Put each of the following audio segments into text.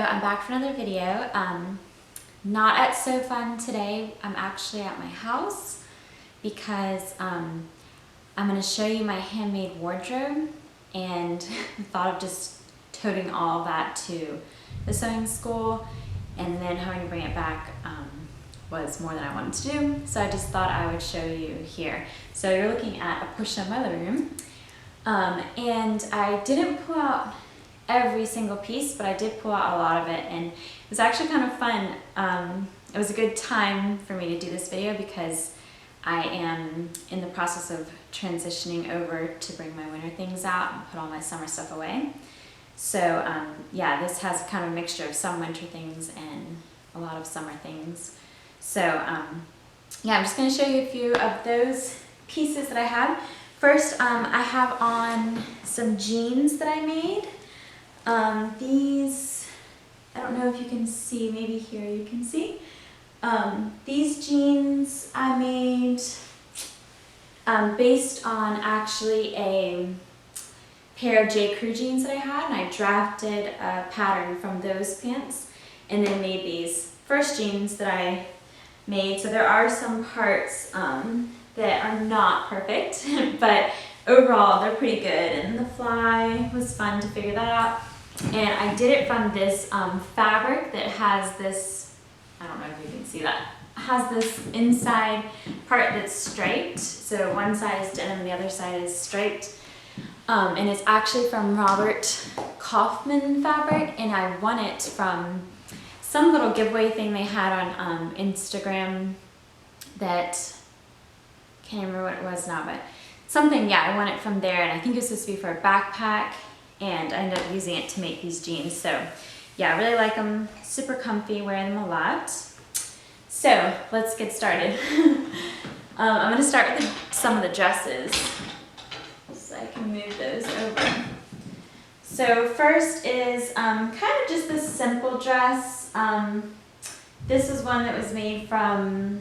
I'm back for another video. Not at So Fun today. I'm actually at my house because I'm going to show you my handmade wardrobe, and thought of just toting all of that to the sewing school and then having to bring it back was more than I wanted to do. So I just thought I would show you here. So you're looking at a portion of my living room. And I didn't pull out every single piece, but I did pull out a lot of it, and it was actually kind of fun. It was a good time for me to do this video because I am in the process of transitioning over to bring my winter things out and put all my summer stuff away. So yeah, this has kind of a mixture of some winter things and a lot of summer things. So yeah, I'm just going to show you a few of those pieces that I have. First, I have on some jeans that I made. These, I don't know if you can see, maybe here you can see. These jeans I made based on actually a pair of J. Crew jeans that I had, and I drafted a pattern from those pants and then made these first jeans that I made. So there are some parts that are not perfect, but overall they're pretty good, and the fly was fun to figure that out. And I did it from this fabric that has this, I don't know if you can see that, has this inside part that's striped. So one side is denim and the other side is striped. And it's actually from Robert Kaufman fabric, and I won it from some little giveaway thing they had on Instagram that, can't remember what it was now, but something, yeah, I won it from there, and I think it was supposed to be for a backpack, and I ended up using it to make these jeans. So yeah, I really like them, super comfy, wearing them a lot. So let's get started. I'm gonna start with some of the dresses, so I can move those over. So first is kind of just this simple dress. This is one that was made from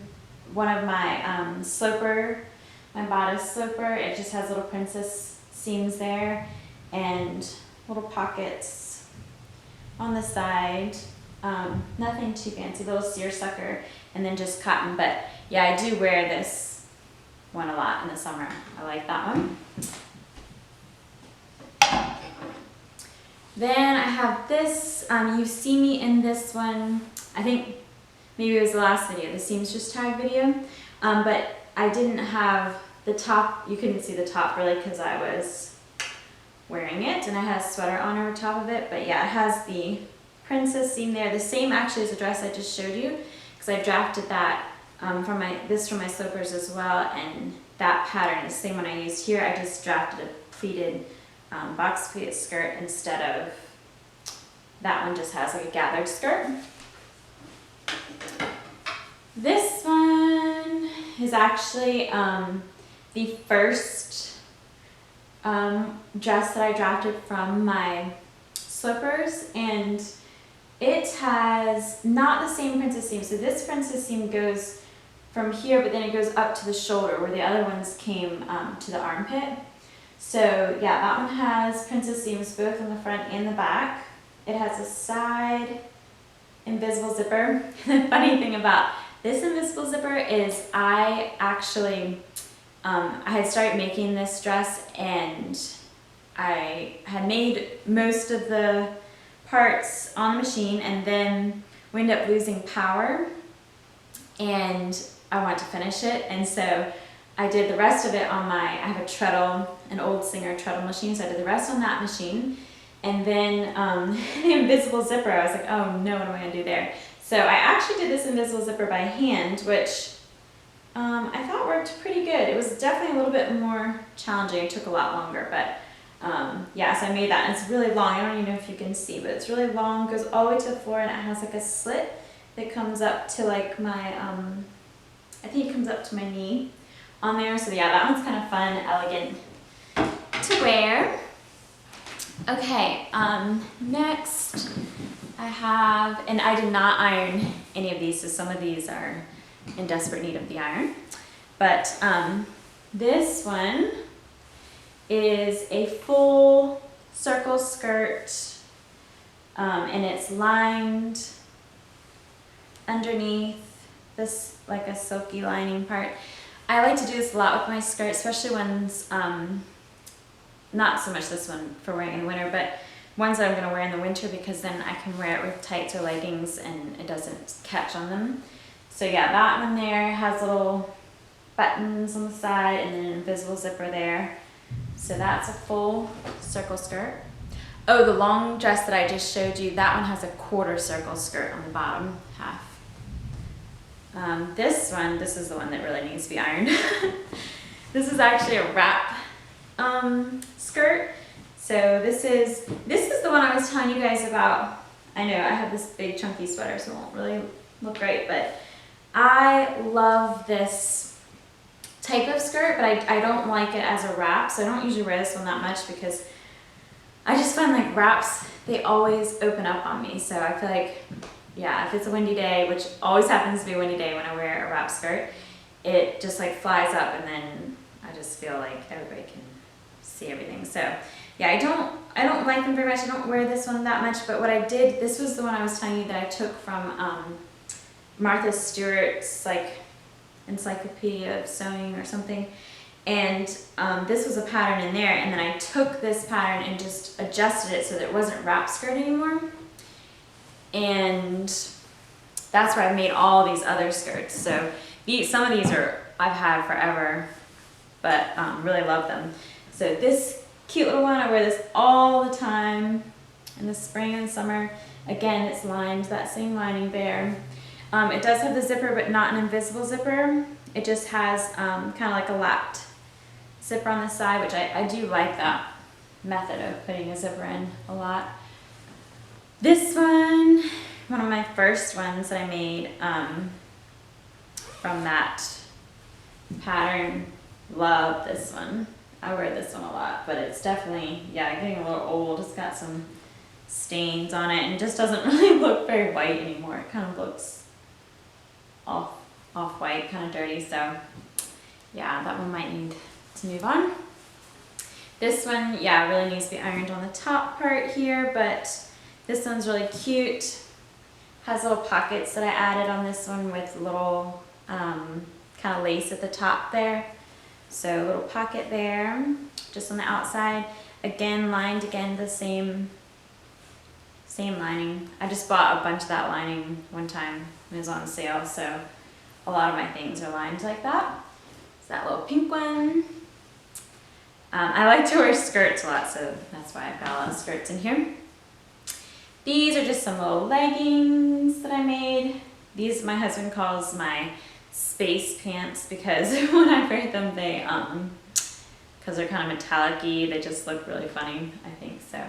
one of my my bodice sloper. It just has little princess seams there and little pockets on the side. Nothing too fancy, little seersucker, and then just cotton. But yeah, I do wear this one a lot in the summer. I like that one. Then I have this, you see me in this one, I think maybe it was the last video, the seamstress tag video, but I didn't have the top, you couldn't see the top really because I was wearing it, and I had a sweater on over top of it. But yeah, it has the princess seam there, the same actually as the dress I just showed you, because I drafted that from my slippers as well, and that pattern is the same one I used here. I just drafted a pleated box pleated skirt instead of, that one just has like a gathered skirt. This one is actually the first dress that I drafted from my slippers, and it has not the same princess seam. So this princess seam goes from here, but then it goes up to the shoulder, where the other ones came to the armpit. So yeah, that one has princess seams both on the front and the back. It has a side invisible zipper. The funny thing about this invisible zipper is I actually, I had started making this dress, and I had made most of the parts on the machine, and then we ended up losing power, and I wanted to finish it, and so I did the rest of it on I have a treadle, an old Singer treadle machine, so I did the rest on that machine. And then the invisible zipper, I was like, oh no, what am I gonna do there? So I actually did this invisible zipper by hand, which I thought worked pretty good. It was definitely a little bit more challenging. It took a lot longer, but yeah, so I made that, and it's really long. I don't even know if you can see, but it's really long, goes all the way to the floor, and it has like a slit that comes up to like my, I think it comes up to my knee on there. So yeah, that one's kind of fun, elegant to wear. Okay, next I have, and I did not iron any of these, so some of these are in desperate need of the iron. But this one is a full circle skirt and it's lined underneath this like a silky lining part. I like to do this a lot with my skirts, especially ones, not so much this one for wearing in the winter, but ones that I'm gonna wear in the winter, because then I can wear it with tights or leggings and it doesn't catch on them. So yeah, that one there has little buttons on the side and then an invisible zipper there. So that's a full circle skirt. Oh, the long dress that I just showed you, that one has a quarter circle skirt on the bottom half. This one, this is the one that really needs to be ironed. This is actually a wrap skirt. So this is the one I was telling you guys about. I know I have this big chunky sweater, so it won't really look great, but I love this type of skirt, but I don't like it as a wrap, so I don't usually wear this one that much because I just find like wraps, they always open up on me. So I feel like, yeah, if it's a windy day, which always happens to be a windy day when I wear a wrap skirt, it just like flies up and then I just feel like everybody can see everything. So yeah, I don't like them very much. I don't wear this one that much, but what I did, this was the one I was telling you that I took from Martha Stewart's like Encyclopedia of Sewing or something. And this was a pattern in there, and then I took this pattern and just adjusted it so that it wasn't wrap skirt anymore. And that's where I've made all these other skirts. So some of these I've had forever, but really love them. So this cute little one, I wear this all the time in the spring and summer. Again, it's lined, that same lining there. It does have the zipper, but not an invisible zipper. It just has kind of like a lapped zipper on the side, which I do like that method of putting a zipper in a lot. This one of my first ones that I made from that pattern. Love this one. I wear this one a lot, but it's definitely, yeah, getting a little old. It's got some stains on it and it just doesn't really look very white anymore. It kind of looks off-white, kind of dirty. So yeah, that one might need to move on. This one, yeah, really needs to be ironed on the top part here, but this one's really cute. Has little pockets that I added on this one with little kind of lace at the top there. So a little pocket there, just on the outside. Again, lined again the same lining. I just bought a bunch of that lining one time when it was on sale, so a lot of my things are lined like that. It's that little pink one. I like to wear skirts a lot, so that's why I've got a lot of skirts in here. These are just some little leggings that I made. These my husband calls my space pants because when I wear them, they because they're kind of metallic-y, they just look really funny, I think. So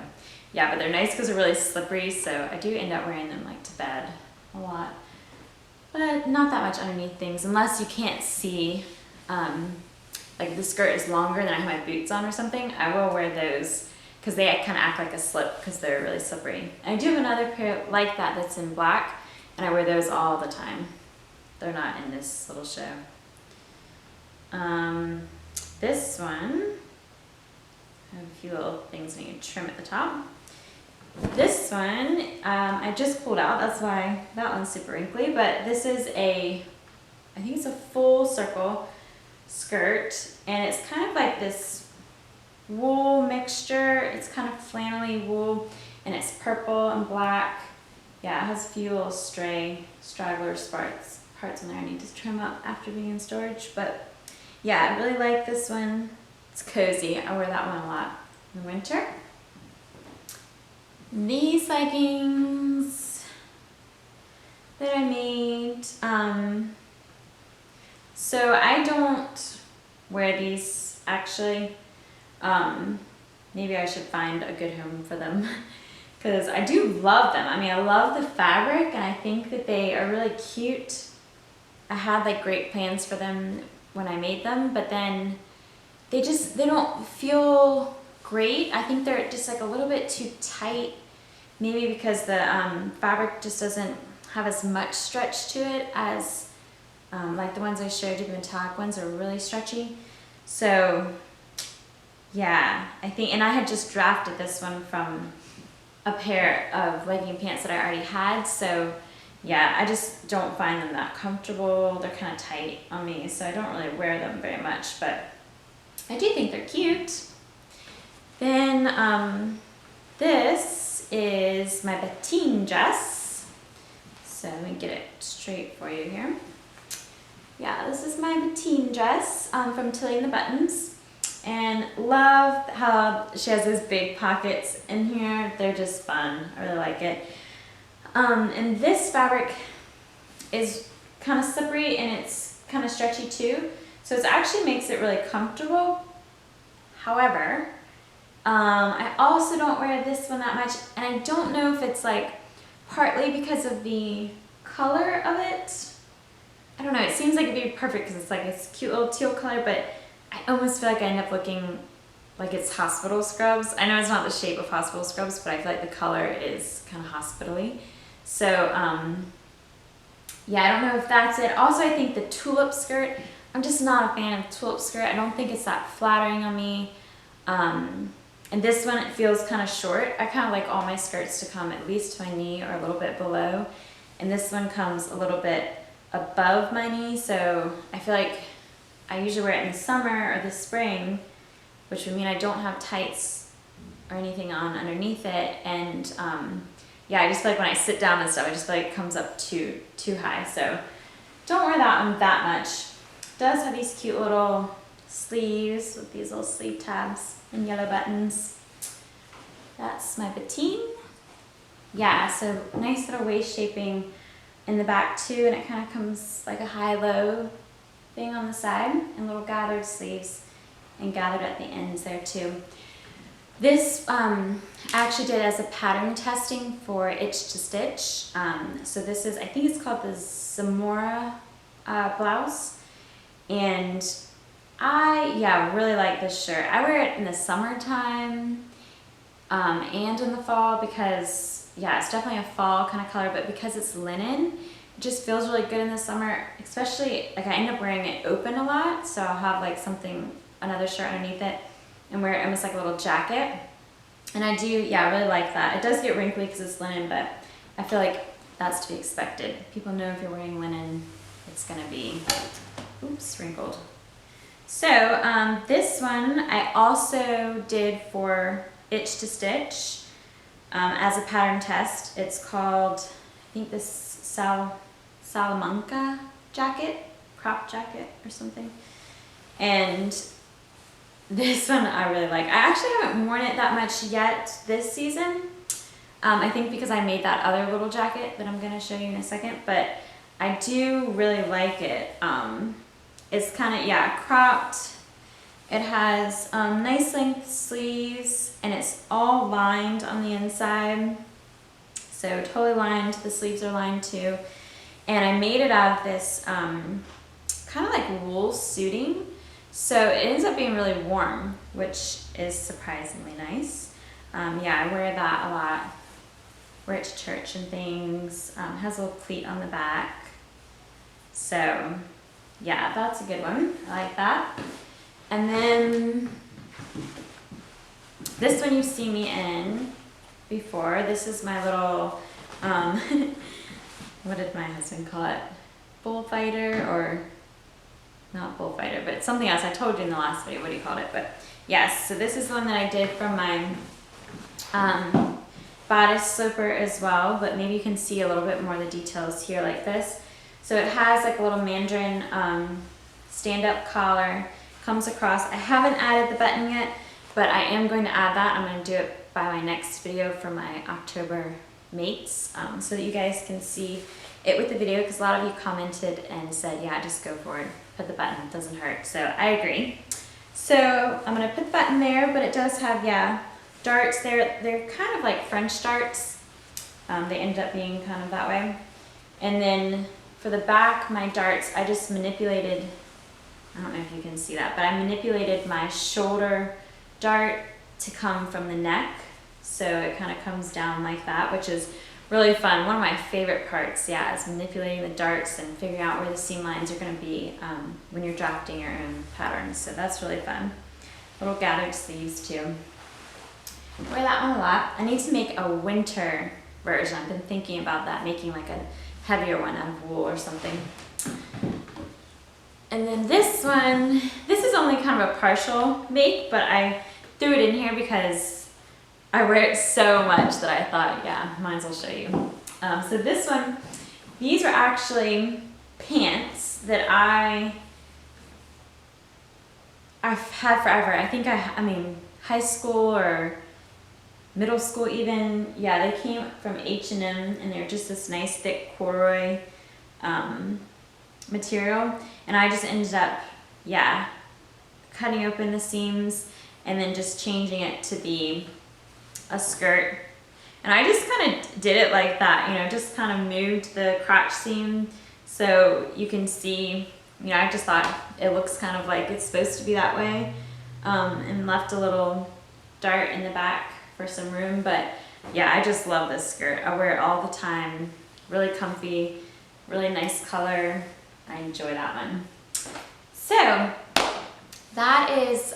yeah, but they're nice because they're really slippery, so I do end up wearing them like to bed a lot, but not that much underneath things unless you can't see, like the skirt is longer than I have my boots on or something. I will wear those because they kind of act like a slip because they're really slippery. And I do have another pair like that that's in black, and I wear those all the time. They're not in this little show. This one, I have a few little things I need to trim at the top. This one, I just pulled out, that's why that one's super wrinkly, but this is I think it's a full circle skirt, and it's kind of like this wool mixture. It's kind of flannelly wool, and it's purple and black. Yeah, it has a few little straggler parts in there I need to trim up after being in storage, but yeah, I really like this one. It's cozy. I wear that one a lot in the winter. These leggings that I made, so I don't wear these actually. Maybe I should find a good home for them because I do love them. I mean, I love the fabric and I think that they are really cute. I had like great plans for them when I made them, but then they don't feel great. I think they're just like a little bit too tight, maybe because the fabric just doesn't have as much stretch to it as like the ones I showed you, the metallic ones are really stretchy. So yeah, I think, and I had just drafted this one from a pair of legging pants that I already had, so yeah, I just don't find them that comfortable. They're kind of tight on me, so I don't really wear them very much, but I do think they're cute. Then this is my Bettine dress. So let me get it straight for you here. Yeah, this is my Bettine dress from Tilly and the Buttons. And love how she has those big pockets in here. They're just fun. I really like it. And this fabric is kind of slippery and it's kind of stretchy too. So it actually makes it really comfortable. However, I also don't wear this one that much, and I don't know if it's like partly because of the color of it. I don't know, it seems like it'd be perfect because it's like this cute little teal color, but I almost feel like I end up looking like it's hospital scrubs. I know it's not the shape of hospital scrubs, but I feel like the color is kind of hospital-y. So, yeah, I don't know if that's it. Also, I think the tulip skirt, I'm just not a fan of tulip skirt. I don't think it's that flattering on me. And this one, it feels kind of short. I kind of like all my skirts to come at least to my knee or a little bit below. And this one comes a little bit above my knee, so I feel like I usually wear it in the summer or the spring, which would mean I don't have tights or anything on underneath it. And yeah, I just feel like when I sit down and stuff, I just feel like it comes up too high. So don't wear that one that much. It does have these cute little sleeves with these little sleeve tabs and yellow buttons. That's my Bettine. Yeah, so nice little waist shaping in the back too, and it kind of comes like a high-low thing on the side, and little gathered sleeves and gathered at the ends there too. This I actually did as a pattern testing for Itch to Stitch. So this is, I think it's called the Zamora Blouse, and I really like this shirt. I wear it in the summertime and in the fall because, yeah, it's definitely a fall kind of color, but because it's linen, it just feels really good in the summer, especially, like I end up wearing it open a lot, so I'll have like another shirt underneath it and wear it almost like a little jacket. And I do, yeah, I really like that. It does get wrinkly because it's linen, but I feel like that's to be expected. People know if you're wearing linen, it's gonna be, oops, wrinkled. So this one I also did for Itch to Stitch as a pattern test. It's called, I think this Salamanca Jacket, crop jacket or something. And this one I really like. I actually haven't worn it that much yet this season. I think because I made that other little jacket that I'm gonna show you in a second, but I do really like it. It's kind of, yeah, cropped. It has nice length sleeves, and it's all lined on the inside. So totally lined, the sleeves are lined too. And I made it out of this kind of like wool suiting. So it ends up being really warm, which is surprisingly nice. Yeah, I wear that a lot. Wear it to church and things. Has a little pleat on the back. So yeah, that's a good one. I like that. And then this one you've seen me in before. This is my little, what did my husband call it? Bullfighter, or not bullfighter, but something else. I told you in the last video what he called it, but yes. So this is the one that I did from my bodice slipper as well, but maybe you can see a little bit more of the details here like this. So it has like a little mandarin stand-up collar, comes across. I haven't added the button yet, but I am going to add that. I'm going to do it by my next video for my October mates, so that you guys can see it with the video, because a lot of you commented and said, yeah, just go for it, put the button, it doesn't hurt. So I agree. So I'm going to put the button there, but it does have, yeah, darts there. They're kind of like French darts. They end up being kind of that way. And then for the back, my darts, I just manipulated, I don't know if you can see that, but I manipulated my shoulder dart to come from the neck. So it kind of comes down like that, which is really fun. One of my favorite parts, yeah, is manipulating the darts and figuring out where the seam lines are going to be when you're drafting your own patterns. So that's really fun. Little gathered sleeves too. wear that one a lot. I need to make a winter version. I've been thinking about that, making like a heavier one out of wool or something. And then this one, this is only kind of a partial make, but I threw it in here because I wear it so much that I thought, yeah, might as well show you. So this one, these are actually pants that I've had forever. I think I mean, high school or middle school even. Yeah, they came from H&M and they're just this nice thick corduroy material. And I just ended up, yeah, cutting open the seams and then just changing it to be a skirt. And I just kind of did it like that, you know, just kind of moved the crotch seam so you can see, you know, I just thought it looks kind of like it's supposed to be that way, and left a little dart in the back for some room. But yeah, I just love this skirt. I wear it all the time. Really comfy, really nice color. I enjoy that one. So that is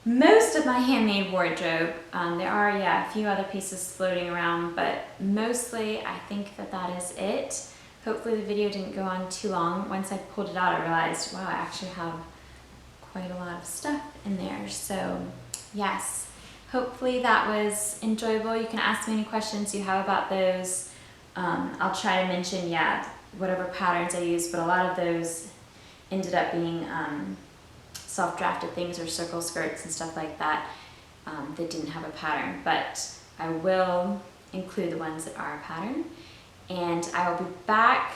most of my handmade wardrobe. There are, yeah, a few other pieces floating around, but mostly I think that that is it. Hopefully the video didn't go on too long. Once I pulled it out, I realized, wow, I actually have quite a lot of stuff in there. So yes, hopefully that was enjoyable. You can ask me any questions you have about those. I'll try to mention, yeah, whatever patterns I use, but a lot of those ended up being self-drafted things or circle skirts and stuff like that. They didn't have a pattern, but I will include the ones that are a pattern. And I will be back,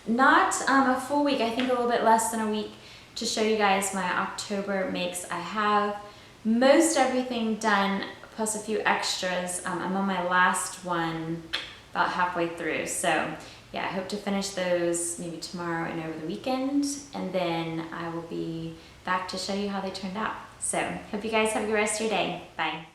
not a full week, I think a little bit less than a week, to show you guys my October makes. I have most everything done, plus a few extras. I'm on my last one, about halfway through. So yeah, I hope to finish those maybe tomorrow and over the weekend. And then I will be back to show you how they turned out. So hope you guys have a good rest of your day. Bye.